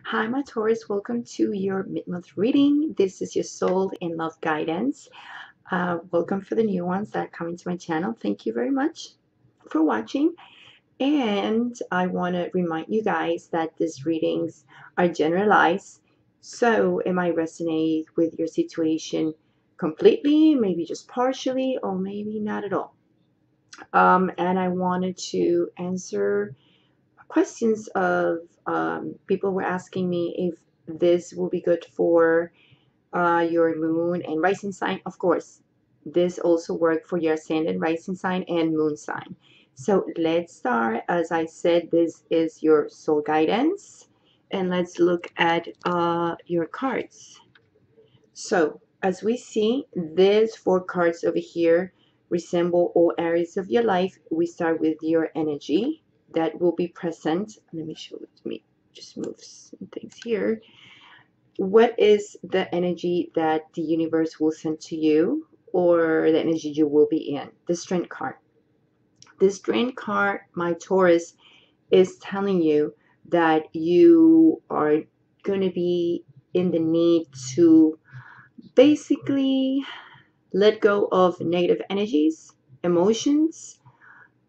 Hi, my Taurus. Welcome to your mid-month reading. This is your soul and love guidance. Welcome for the new ones that are coming to my channel. Thank you very much for watching. And I want to remind you guys that these readings are generalized. So it might resonate with your situation completely, maybe just partially, or maybe not at all. And I wanted to answer questions of people were asking me if this will be good for your moon and rising sign. Of course, this also work for your ascendant, rising sign, and moon sign. So let's start. As I said, this is your soul guidance, and let's look at your cards. So as we see, these four cards over here resemble all areas of your life. We start with your energy that will be present. Let me show it to me. Just move some things here. What is the energy that the universe will send to you, or the energy you will be in? The Strength card. The Strength card, my Taurus, is telling you that you are going to be in the need to basically let go of negative energies, emotions.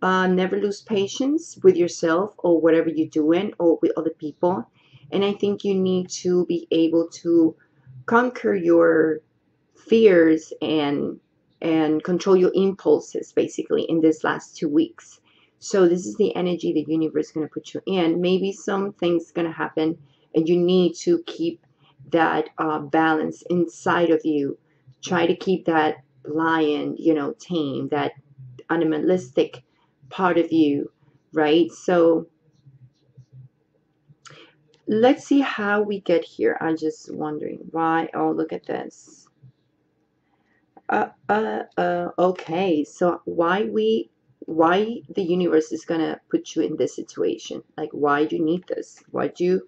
Never lose patience with yourself or whatever you're doing or with other people. And I think you need to be able to conquer your fears and control your impulses basically in this last 2 weeks. So this is the energy the universe is going to put you in. Maybe some things going to happen and you need to keep that balance inside of you. Try to keep that lion, tame, that animalistic part of you, right? So let's see how we get here. I'm just wondering why. Oh, look at this. Okay, so why the universe is gonna put you in this situation? Like, why do you need this? Why do you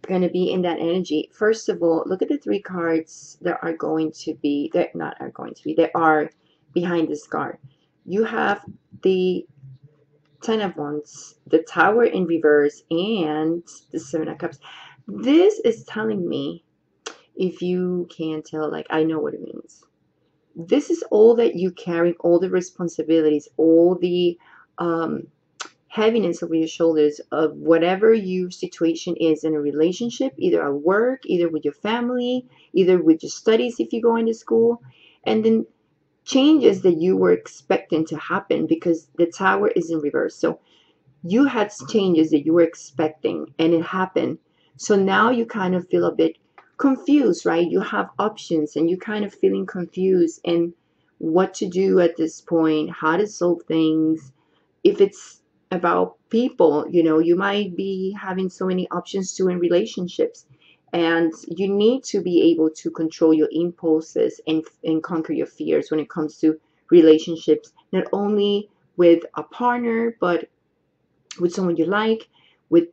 gonna be in that energy? First of all, look at the three cards that are going to be, that not are going to be, they are behind this card. You have the Ten of Wands, the Tower in reverse, and the Seven of Cups. This is telling me, if you can't tell, like, I know what it means. This is all that you carry, all the responsibilities, all the heaviness over your shoulders of whatever your situation is in a relationship, either at work, either with your family, either with your studies if you go into school, and then changes that you were expecting to happen because the Tower is in reverse. So you had changes that you were expecting and it happened. So now you kind of feel a bit confused, right? You have options and you kind of feeling confused and what to do at this point, how to solve things. If it's about people, you might be having so many options too in relationships. And you need to be able to control your impulses and conquer your fears when it comes to relationships, not only with a partner, but with someone you like, with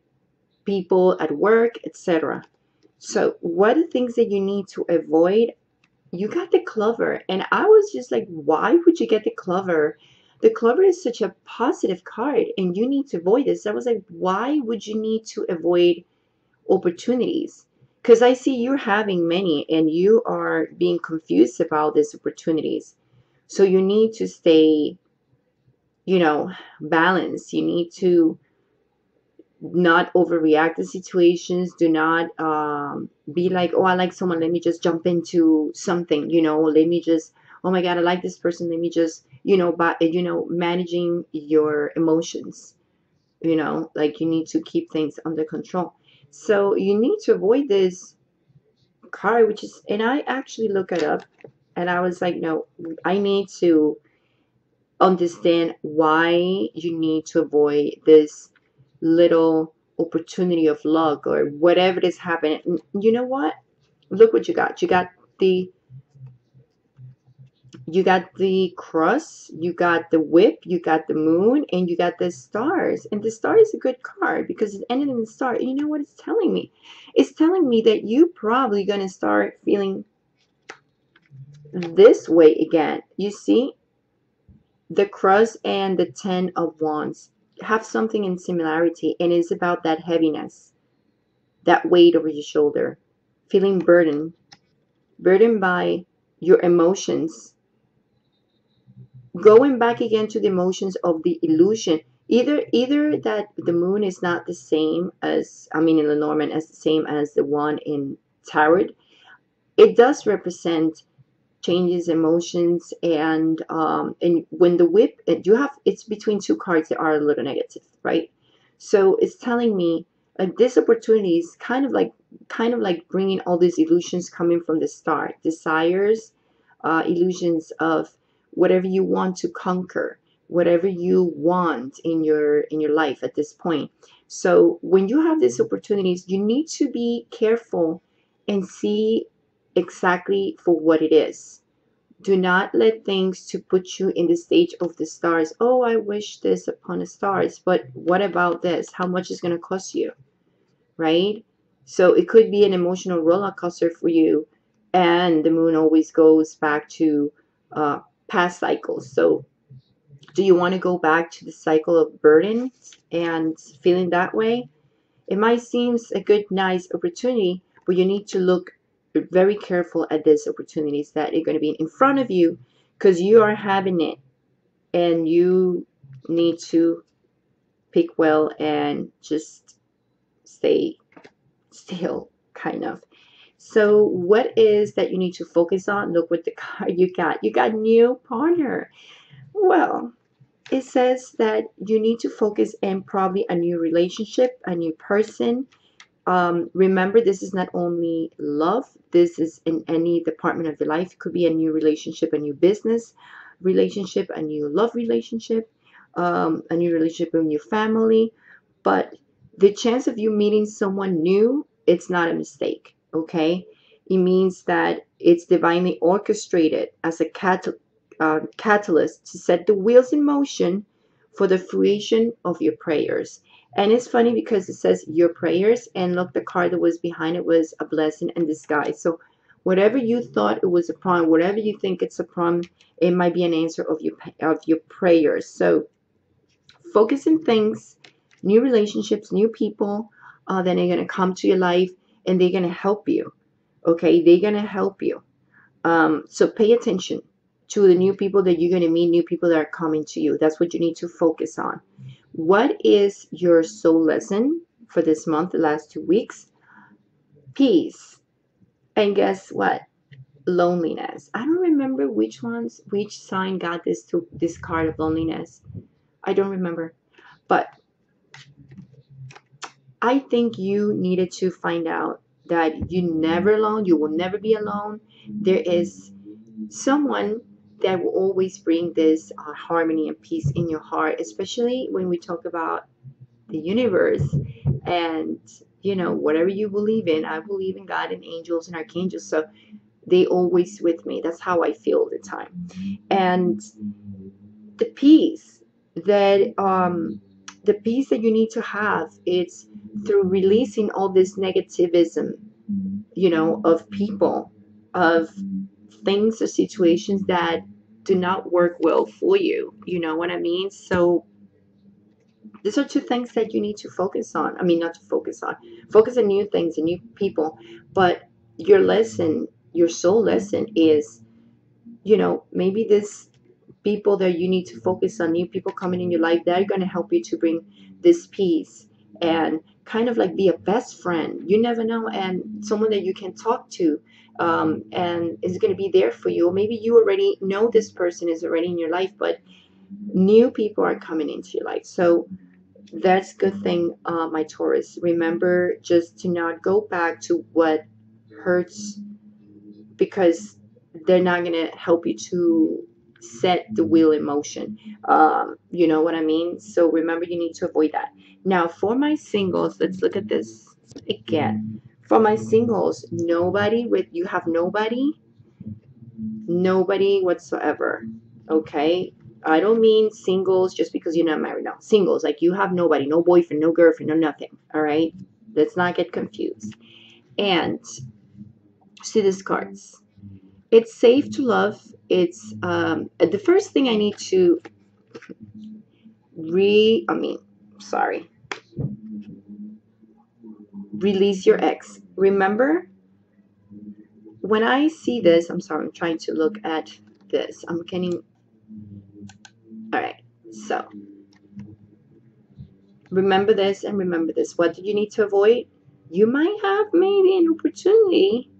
people at work, etc. So what are the things that you need to avoid? You got the clover, and I was just like, why would you get the clover? The clover is such a positive card, and you need to avoid this. I was like, why would you need to avoid opportunities? Because I see you're having many, and you are being confused about these opportunities. So you need to stay, balanced. You need to not overreact to situations. Do not be like, oh, I like someone, let me just jump into something, let me just, oh my god, I like this person, let me just, but managing your emotions, like you need to keep things under control. So you need to avoid this card, which is, and I actually look it up and I was like, no, I need to understand why you need to avoid this little opportunity of luck or whatever is happening. You know what? Look what you got. The you got the cross, you got the whip, you got the moon, and you got the stars. And the star is a good card because it ended in the star. And you know what it's telling me? It's telling me that you probably gonna start feeling this way again. You see, the cross and the Ten of Wands have something in similarity, and it's about that heaviness. that weight over your shoulder, feeling burdened by your emotions, going back again to the emotions of the illusion. Either that the moon is not the same as, I mean, in Lenormand, as the same as the one in Tarot. It does represent changes, emotions, and when the whip, you have, it's between two cards that are a little negative, right? So it's telling me this opportunity is kind of like bringing all these illusions coming from the start, desires, illusions of whatever you want to conquer, whatever you want in your life at this point. So when you have these opportunities, you need to be careful and see exactly for what it is. Do not let things to put you in the stage of the stars. Oh, I wish this upon the stars, but what about this? How much is going to cost you, right? So it could be an emotional roller coaster for you, and the moon always goes back to uh, past cycles. So do you want to go back to the cycle of burdens and feeling that way? It might seem a good, nice opportunity, but you need to look very careful at these opportunities that are going to be in front of you, because you are having it and you need to pick well and just stay still, kind of. So what is that you need to focus on? Look what the card you got. You got new partner. Well, it says that you need to focus in probably a new relationship, a new person. Remember, this is not only love, this is in any department of your life. It could be a new relationship, a new business relationship, a new love relationship, a new relationship in your family. But the chance of you meeting someone new, it's not a mistake, okay? It means that it's divinely orchestrated as a catalyst to set the wheels in motion for the fruition of your prayers. And it's funny because it says your prayers, and look, the card that was behind it was a blessing in disguise. So whatever you thought it was a problem, whatever you think it's a problem, it might be an answer of your prayers. So focus on things, new relationships, new people, that are going to come to your life, and they're going to help you. Okay, they're going to help you. So pay attention to the new people that you're going to meet, new people that are coming to you. That's what you need to focus on. What is your soul lesson for this month, the last 2 weeks? Peace. And guess what? Loneliness. I don't remember which sign got this card of loneliness. I don't remember. But I think you needed to find out that you're never alone. You will never be alone. There is someone that will always bring this harmony and peace in your heart, especially when we talk about the universe and whatever you believe in. I believe in God and angels and archangels, so they always with me. That's how I feel all the time. And the peace that you need to have, it's through releasing all this negativism, of people, of things or situations that do not work well for you. You know what I mean? So these are two things that you need to focus on. I mean, not to focus on, focus on new things and new people. But your lesson, your soul lesson is, maybe this people that you need to focus on, new people coming in your life, they're going to help you to bring this peace and kind of like be a best friend. You never know, and someone that you can talk to, and is going to be there for you. Or maybe you already know this person is already in your life, but new people are coming into your life. So that's a good thing, my Taurus. Remember just to not go back to what hurts, because they're not going to help you to set the wheel in motion. You know what I mean? So remember, you need to avoid that. Now, for my singles, let's look at this again. For my singles, you have nobody whatsoever. Okay? I don't mean singles just because you're not married. No, singles, like you have nobody, no boyfriend, no girlfriend, no nothing. All right? Let's not get confused. And see these cards. It's safe to love. It's the first thing I need to sorry. release your ex. Remember, when I see this, I'm sorry, I'm trying to look at this. I'm getting, all right. So remember this and remember this. What do you need to avoid? You might have maybe an opportunity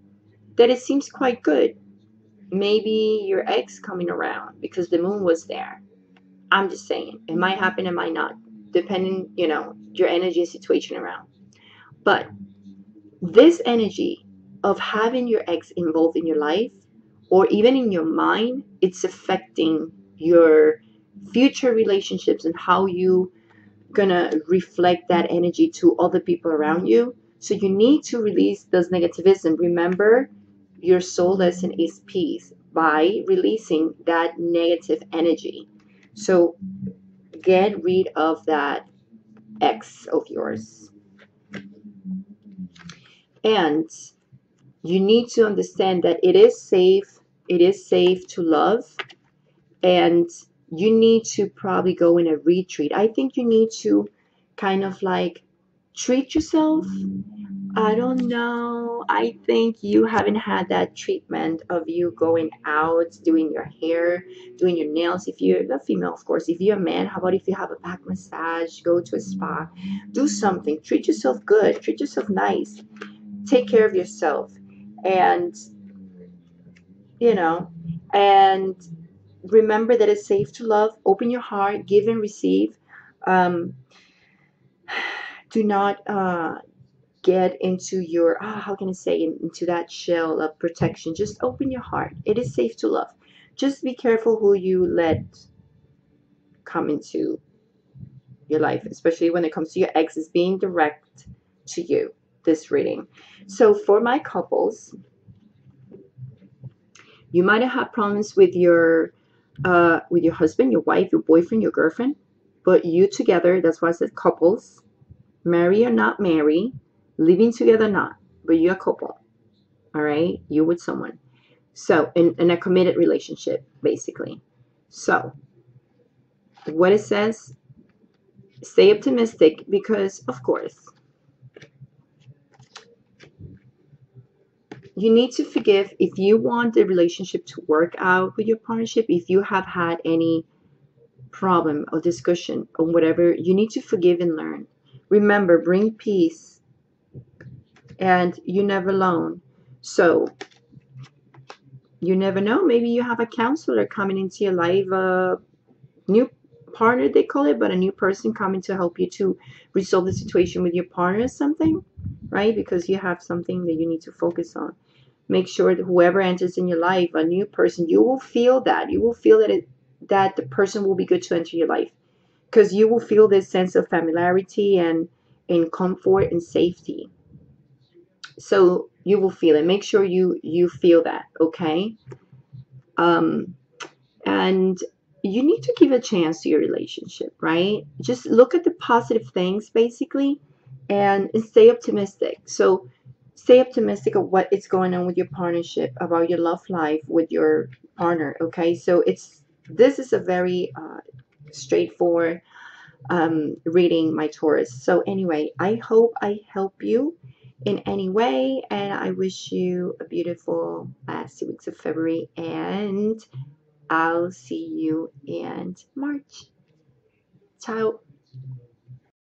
that it seems quite good. Maybe your ex coming around because the moon was there. I'm just saying, it might happen, it might not, depending, your energy and situation around. But this energy of having your ex involved in your life or even in your mind, it's affecting your future relationships and how you gonna reflect that energy to other people around you. So you need to release this negativism. Remember, your soul lesson is peace by releasing that negative energy. So get rid of that ex of yours. And you need to understand that it is safe to love, and you need to probably go in a retreat. I think you need to kind of like treat yourself. I don't know. I think you haven't had that treatment of you going out, doing your hair, doing your nails. If you're a female, of course. If you're a man, how about if you have a back massage, go to a spa, do something. Treat yourself good. Treat yourself nice. Take care of yourself. And, you know, and remember that it's safe to love. Open your heart, give and receive. Um, do not get into your how can I say, into that shell of protection. Just open your heart. It is safe to love. Just be careful who you let come into your life, especially when it comes to your exes being direct to you, this reading. So for my couples, you might have had problems with your husband, your wife, your boyfriend, your girlfriend, but you together, that's why I said couples, marry or not marry, living together or not, but you're a couple. All right, you with someone, so in a committed relationship basically. So what it says, stay optimistic, because of course you need to forgive. If you want the relationship to work out with your partnership, if you have had any problem or discussion or whatever, you need to forgive and learn. Remember, bring peace, and you're never alone. So you never know, maybe you have a counselor coming into your life, new partner they call it, but a new person coming to help you to resolve the situation with your partner or something, right? Because you have something that you need to focus on. Make sure that whoever enters in your life, a new person, you will feel that. You will feel that the person will be good to enter your life, because you will feel this sense of familiarity and in comfort and safety. So you will feel it. Make sure you feel that, okay? Um, and you need to give a chance to your relationship, right? Just look at the positive things basically, and stay optimistic. So stay optimistic of what is going on with your partnership, about your love life with your partner, okay? So this is a very straightforward reading, my Taurus. So anyway, I hope I help you in any way, and I wish you a beautiful last 2 weeks of February, and I'll see you in March. Ciao.